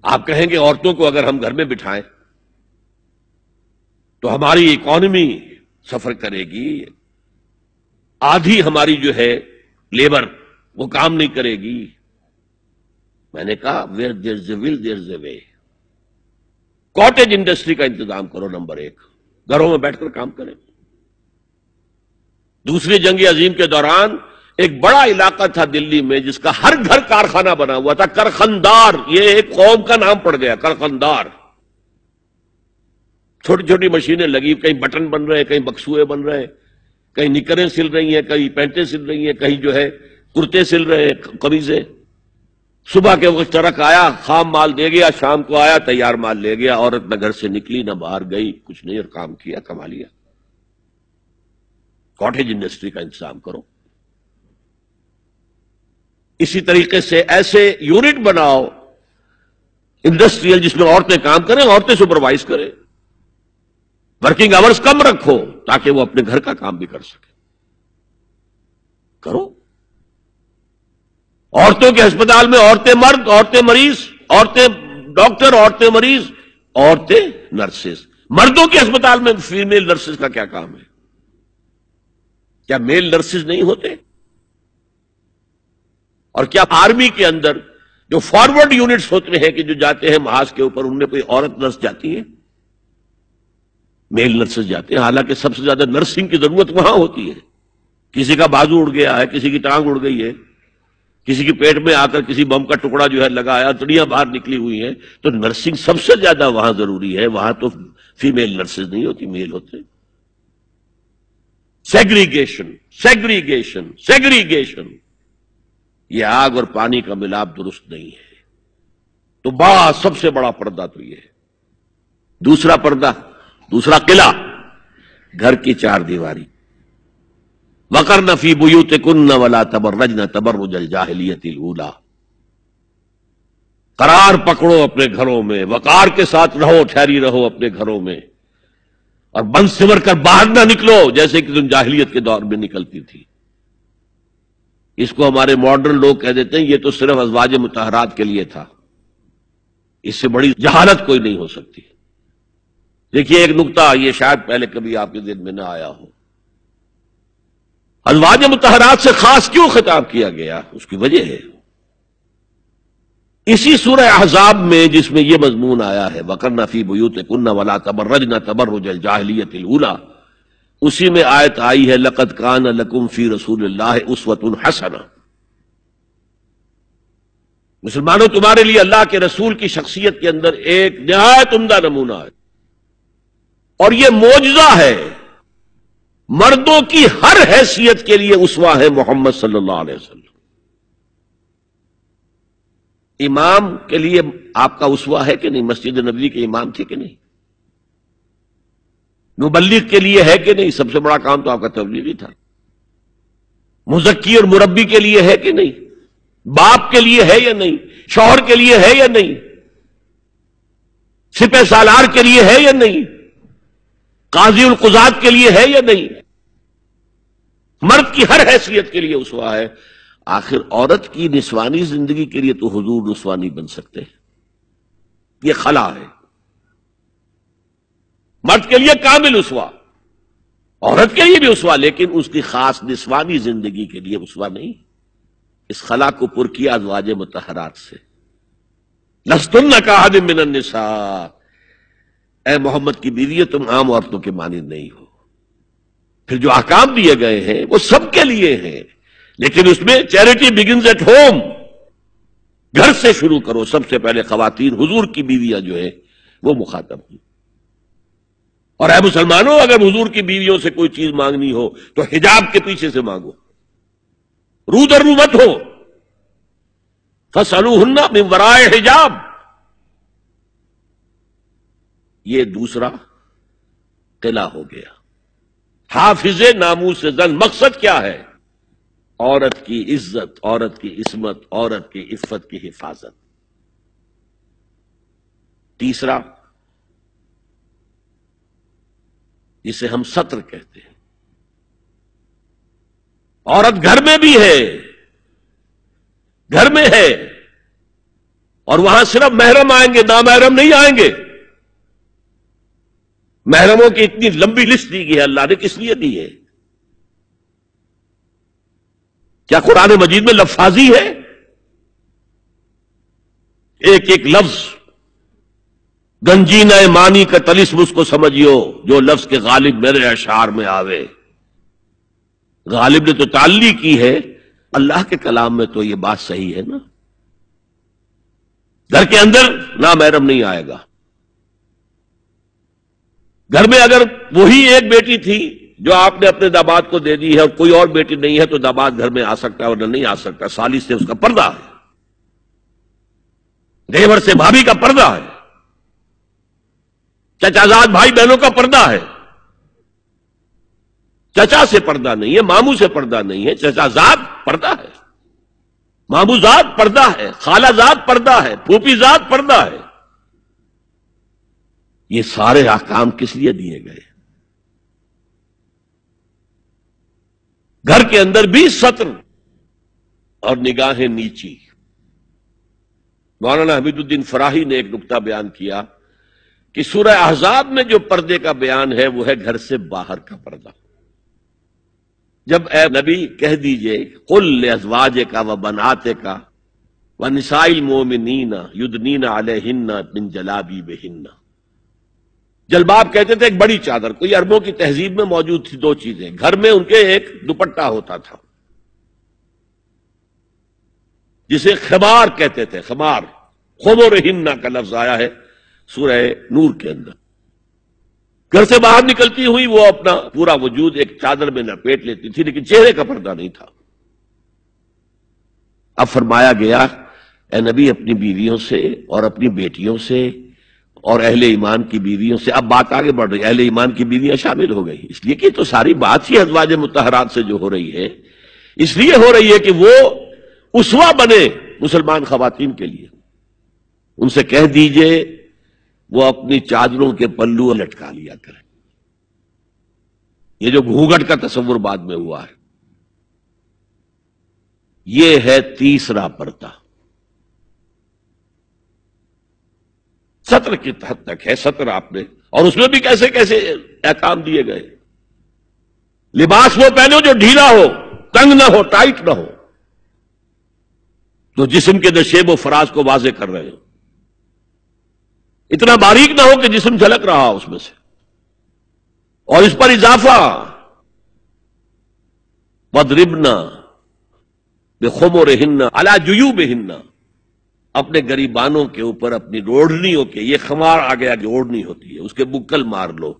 آپ کہیں گے عورتوں کو اگر ہم گھر میں بٹھائیں تو ہماری اکانومی سفر کرے گی، آدھی ہماری جو ہے لیبر وہ کام نہیں کرے گی۔ میں نے کہا where there is a will there is a way. Cottage industry کا انتظام کرو، نمبر 1، گھروں میں بیٹھ کر کام کریں۔ دوسری جنگ عظیم کے دوران ایک بڑا علاقہ تھا دلی میں جس کا ہر گھر کارخانہ بنا ہوا تھا، کرخندار، یہ ایک قوم کا نام پڑ گیا، کرخندار۔ چھوٹی چھوٹی مشینیں لگی، کہیں بٹن بن رہے ہیں، کہیں بکسوئے بن رہے ہیں، کہیں نکریں سل رہی ہیں، کہیں پینٹیں سل رہی ہیں، کہیں جو ہے کرتے سل رہے ہیں، قمیضیں۔ صبح کے وقت ٹرک آیا، خام مال دے گیا، شام کو آیا، تیار مال لے گیا۔ عورت نہ گھر سے نکلی نہ باہر گئی، کچھ نہیں، اور کام کیا، کما لیا۔ کاٹیج انڈسٹری کا انتظام کرو۔ اسی طریقے سے ایسے یونٹ بناؤ انڈسٹریل جس میں عورتیں کام کریں، عورتیں سپروائز کریں، ورکنگ آورز کم رکھو تاکہ وہ اپنے گھر کا کام بھی کر سکیں۔ کرو۔ عورتوں کے ہسپتال میں عورتیں مرد، عورتیں مریض، عورتیں ڈاکٹر، عورتیں مریض، عورتیں نرسز۔ مردوں کے ہسپتال میں فیمیل نرسز کا کیا کام ہے؟ کیا میل نرسز نہیں ہوتے؟ اور کیا آرمی کے اندر جو فارورڈ یونٹس ہوتے ہیں کہ جو جاتے ہیں محاذ کے اوپر، ان میں کوئی عورت نرس جاتی ہے؟ میل نرسز جاتے ہیں، حالانکہ سب سے زیادہ نرسنگ کی ضرورت وہاں ہوتی ہے۔ کسی کا بازو اڑ گیا ہے، کسی کی ٹانگ اڑ گئی ہے، کسی کے پیٹ میں آ کر کسی بم کا ٹکڑا جو ہے لگایا، تڑیاں باہر نکلی ہوئی ہیں، تو نرسنگ سب سے زیادہ وہاں ضروری ہے۔ وہاں تو فیمیل نرسز نہیں ہوتی، میل ہوتے۔ سیگریگیشن، سیگریگیشن، سیگریگیشن، یہ آگ اور پانی کا ملاپ درست نہیں ہے۔ تو سب سے بڑا پردہ تو یہ ہے۔ دوسرا پردہ، دوسرا قلعہ، گھر کی چار دیواری۔ وَقَرْنَ فِي بُيُوتِكُنَّ وَلَا تَبَرَّجْنَ تَبَرُّجَ الْجَاهِلِيَّةِ الْأُولَىٰ۔ قرار پکڑو اپنے گھروں میں، وقار کے ساتھ رہو، ٹھہری رہو اپنے گھروں میں، اور بند سمر کر باہر نہ نکلو جیسے کہ تم جاہلیت کے دور میں نکلتی تھی۔ اس کو ہمارے ماڈرن لوگ کہہ دیتے ہیں یہ تو صرف ازواج مطہرات کے لیے تھا، اس سے بڑی جہالت کوئی نہیں ہو سکتی۔ دیکھیے ایک نکتہ، یہ شاید پہلے کبھی آپ کے ذہن میں نہ آیا ہو، ازواج مطہرات سے خاص کیوں خطاب کیا گیا؟ اس کی وجہ ہے اسی سورہ احزاب میں جس میں یہ مضمون آیا ہے وَقَرْنَ فِي بُيُوتِكُنَّ وَلَا تَبَرَّجْنَ تَبَرُّجَ الْجَاهِلِيَّةِ الْأُولَىٰ، اسی میں آیت آئی ہے لَقَدْ كَانَ لَكُمْ فِي رَسُولِ اللَّهِ أُسْوَةٌ حَسَنَةٌ۔ مسلمانوں تمہارے لیے اللہ کے رسول کی شخصیت کے اندر ایک نہایت عمدہ نمونہ ہے، اور یہ معجزہ ہے۔ مردوں کی ہر حیثیت کے لیے اسوہ ہے محمد صلی اللہ علیہ وسلم۔ امام کے لیے آپ کا اسوہ ہے کہ نہیں؟ مسجد نبوی کے امام تھے کہ نہیں؟ مبلغ کے لیے ہے کہ نہیں؟ سب سے بڑا کام تو آپ کا تبلیغی تھا۔ مزکی اور مربی کے لیے ہے کہ نہیں؟ باپ کے لیے ہے یا نہیں؟ شوہر کے لیے ہے یا نہیں؟ سپہ سالار کے لیے ہے یا نہیں؟ قاضی القضات کے لیے ہے یا نہیں؟ مرد کی ہر حیثیت کے لیے اسوہ ہے۔ آخر عورت کی نسوانی زندگی کے لیے تو حضور اسوہ نہیں بن سکتے، یہ خلا ہے۔ مرد کے لیے کامل اسوہ، عورت کے لیے بھی اسوہ، لیکن اس کی خاص نسوانی زندگی کے لیے اسوہ نہیں۔ اس خلا کو پر کیا ازواج مطہرات سے۔ لستن کاحد من النساء، اے محمد کی بیوی تم عام عورتوں کے مانند نہیں ہو۔ پھر جو احکام دیے گئے ہیں وہ سب کے لیے ہیں، لیکن اس میں چیریٹی بگنز ایٹ ہوم، گھر سے شروع کرو۔ سب سے پہلے خواتین، حضور کی بیویاں جو ہیں وہ مخاطب ہوئی۔ اور اے مسلمانوں، اگر حضور کی بیویوں سے کوئی چیز مانگنی ہو تو حجاب کے پیچھے سے مانگو، رو در رو مت ہو۔ فَاسْأَلُوهُنَّ مِنْ وَرَاءِ حجاب، یہ دوسرا قلعہ ہو گیا۔ حافظ ناموس زن، مقصد کیا ہے؟ عورت کی عزت، عورت کی عصمت، عورت کی عفت کی حفاظت۔ تیسرا جسے ہم ستر کہتے ہیں، عورت گھر میں بھی ہے، گھر میں ہے، اور وہاں صرف محرم آئیں گے، نامحرم نہیں آئیں گے. محرموں کی اتنی لمبی لسٹ دی گئی ہے، اللہ نے کس لیے دی ہے؟ کیا قرآن مجید میں لفاظی ہے؟ ایک ایک لفظ گنجینہ معنی کا طلسم اس کو سمجھیو جو لفظ کے غالب میرے اشعار میں آوے. غالب نے تو تعلی کی ہے، اللہ کے کلام میں تو یہ بات صحیح ہے نا. گھر کے اندر نامحرم نہیں آئے گا. گھر میں اگر وہی ایک بیٹی تھی جو آپ نے اپنے داماد کو دے دی ہے اور کوئی اور بیٹی نہیں ہے تو داماد گھر میں آ سکتا ہے اور نہیں آ سکتا. سالی سے اس کا پردہ ہے، دیور سے بھابھی کا پردہ ہے، چچا زاد بھائی بہنوں کا پردہ ہے. چچا سے پردہ نہیں ہے، ماموں سے پردہ نہیں ہے. چچا زاد پردہ ہے، ماموں زاد پردہ ہے، خالہ زاد پردہ ہے، پھوپھی زاد پردہ ہے. یہ سارے احکام کس لیے دیے گئے؟ گھر کے اندر بھی ستر اور نگاہیں نیچی. مولانا حمید الدین فراہی نے ایک نکتہ بیان کیا کہ سورہ احزاب میں جو پردے کا بیان ہے وہ ہے گھر سے باہر کا پردہ. جب اے نبی کہہ دیجئے قل لازواجک و بناتک و نساء المؤمنین یدنین علیہن من جلابیبہن. جلباب کہتے تھے ایک بڑی چادر. کوئی عربوں کی تہذیب میں موجود تھی دو چیزیں. گھر میں ان کے ایک دوپٹہ ہوتا تھا جسے خمار کہتے تھے. خمار، خمرہن کا لفظ آیا ہے سورہ نور کے اندر. گھر سے باہر نکلتی ہوئی وہ اپنا پورا وجود ایک چادر میں لپیٹ لیتی تھی لیکن چہرے کا پردہ نہیں تھا. اب فرمایا گیا اے نبی اپنی بیویوں سے اور اپنی بیٹیوں سے اور اہل ایمان کی بیویوں سے. اب بات آگے بڑھ رہی ہے، اہل ایمان کی بیویاں شامل ہو گئی اس لیے کہ تو ساری بات ہی ازواج مطہرات سے جو ہو رہی ہے اس لیے ہو رہی ہے کہ وہ اسوہ بنے مسلمان خواتین کے لیے. ان سے کہہ دیجئے وہ اپنی چادروں کے پلو لٹکا لیا کریں. یہ جو گھونگھٹ کا تصور بعد میں ہوا ہے یہ ہے تیسرا پردہ. سطر کی حد تک ہے سطر آپ نے، اور اس میں بھی کیسے کیسے احکام دیے گئے. لباس وہ پہنو جو ڈھیلا ہو، تنگ نہ ہو، ٹائٹ نہ ہو، جو جسم کے نشیب و فراز کو واضح کر رہے ہو. اتنا باریک نہ ہو کہ جسم جھلک رہا اس میں سے. اور اس پر اضافہ وَاضْرِبْنَ بِخُمُرِهِنَّ عَلَى جُيُوبِهِنَّ. اپنے گریبانوں کے اوپر اپنی اوڑھنیوں کے، یہ خمار آ گیا جو اوڑھنی ہوتی ہے اس کے بکل مار لو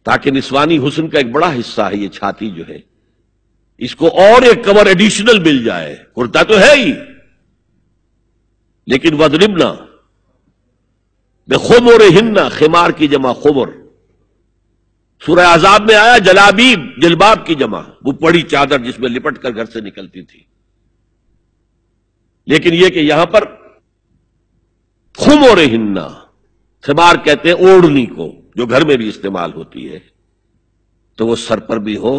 تاکہ نسوانی حسن کا ایک بڑا حصہ ہے یہ چھاتی جو ہے اس کو اور ایک کور ایڈیشنل مل جائے. کرتا تو ہے ہی لیکن وَاضْرِبْنَ بِخُمُرِهِنَّ، خمار کی جمع خمر. سورہ احزاب میں آیا جلابیب، جلباب کی جمع، وہ بڑی چادر جس میں لپٹ کر گھر سے نکلتی تھی. لیکن یہ کہ یہاں پر خمرہن، خمار کہتے ہیں اوڑھنی کو جو گھر میں بھی استعمال ہوتی ہے، تو وہ سر پر بھی ہو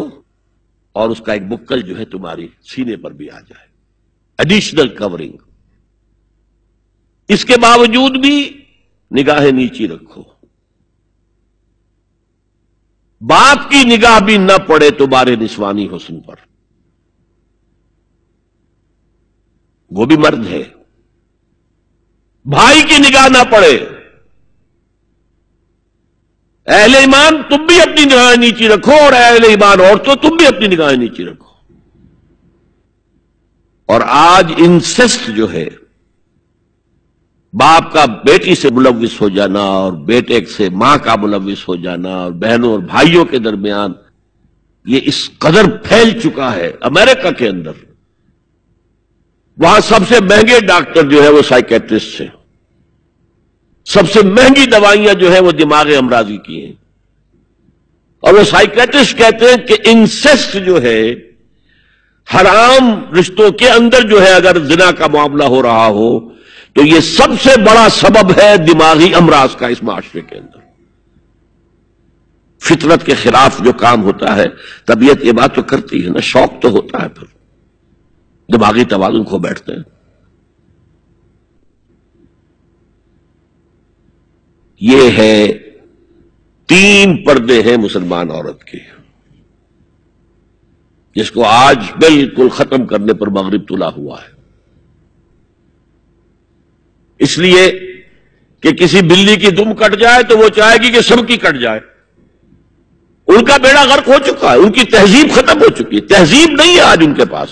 اور اس کا ایک بکل جو ہے تمہاری سینے پر بھی آ جائے، ایڈیشنل کورنگ. اس کے باوجود بھی نگاہیں نیچی رکھو. باپ کی نگاہ بھی نہ پڑے تمہارے نسوانی حسن پر، وہ بھی مرد ہے. بھائی کی نگاہ نہ پڑے. اہل ایمان تم بھی اپنی نگاہیں نیچی رکھو اور اہل ایمان عورتوں تم بھی اپنی نگاہیں نیچی رکھو. اور آج انسسٹ جو ہے، باپ کا بیٹی سے ملوث ہو جانا اور بیٹے سے ماں کا ملوث ہو جانا اور بہنوں اور بھائیوں کے درمیان، یہ اس قدر پھیل چکا ہے. امریکہ کے اندر وہاں سب سے مہنگے ڈاکٹر جو ہے وہ سائیکیٹرسٹ ہیں، سب سے مہنگی دوائیاں جو ہیں وہ دماغ امراضی کی ہیں. اور وہ سائیکیٹرسٹ کہتے ہیں کہ انسسٹ جو ہے، حرام رشتوں کے اندر جو ہے اگر زنا کا معاملہ ہو رہا ہو تو یہ سب سے بڑا سبب ہے دماغی امراض کا اس معاشرے کے اندر. فطرت کے خلاف جو کام ہوتا ہے، طبیعت یہ بات تو کرتی ہے نا، شوق تو ہوتا ہے، پھر دماغی توازن کھو بیٹھتے ہیں. یہ ہے 3 پردے ہیں مسلمان عورت کے، جس کو آج بالکل ختم کرنے پر مغرب تلا ہوا ہے، اس لیے کہ کسی بلی کی دم کٹ جائے تو وہ چاہے گی کہ سب کی کٹ جائے۔ ان کا بیڑا غرق ہو چکا ہے، ان کی تہذیب ختم ہو چکی ہے، تہذیب نہیں ہے آج ان کے پاس۔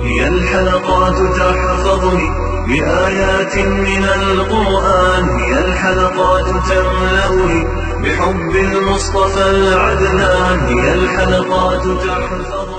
هي الحلقات تحفظني بآيات من القرآن، هي الحلقات تملأني بحب المصطفى العدنان، هي الحلقات تحفظني